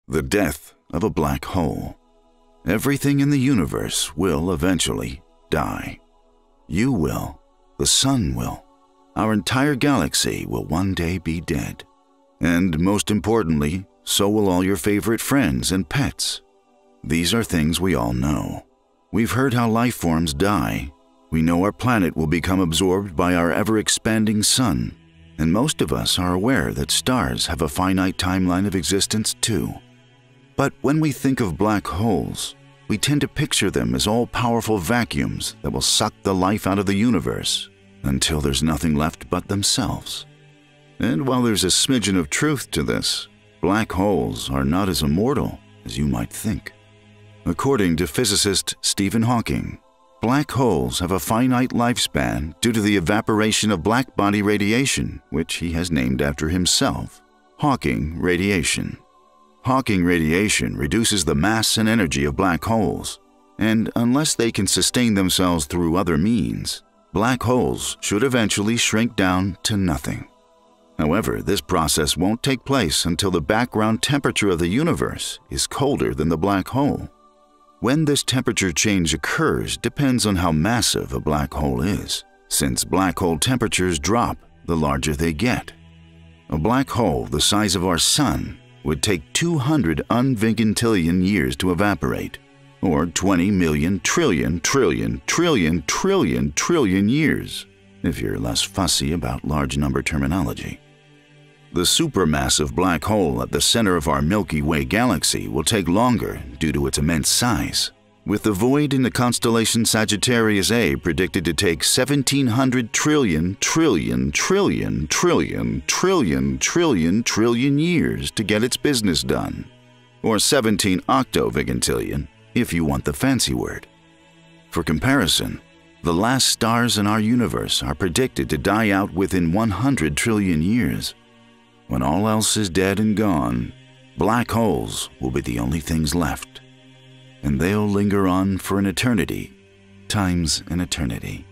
The death of a black hole. Everything in the universe will eventually die. You will. The sun will. Our entire galaxy will one day be dead. And most importantly, so will all your favorite friends and pets. These are things we all know. We've heard how life forms die. We know our planet will become absorbed by our ever-expanding sun. And most of us are aware that stars have a finite timeline of existence too. But when we think of black holes, we tend to picture them as all-powerful vacuums that will suck the life out of the universe until there's nothing left but themselves. And while there's a smidgen of truth to this, black holes are not as immortal as you might think. According to physicist Stephen Hawking, black holes have a finite lifespan due to the evaporation of blackbody radiation, which he has named after himself, Hawking radiation. Hawking radiation reduces the mass and energy of black holes, and unless they can sustain themselves through other means, black holes should eventually shrink down to nothing. However, this process won't take place until the background temperature of the universe is colder than the black hole. When this temperature change occurs depends on how massive a black hole is, since black hole temperatures drop the larger they get. A black hole the size of our sun would take 200 unvigintillion years to evaporate, or 20 million trillion years, if you're less fussy about large number terminology. The supermassive black hole at the center of our Milky Way Galaxy will take longer due to its immense size, with the void in the constellation Sagittarius A predicted to take 1,700 trillion years to get its business done, or 17 octovigintillion if you want the fancy word. For comparison, the last stars in our universe are predicted to die out within 100 trillion years. When all else is dead and gone, black holes will be the only things left, and they'll linger on for an eternity, times an eternity.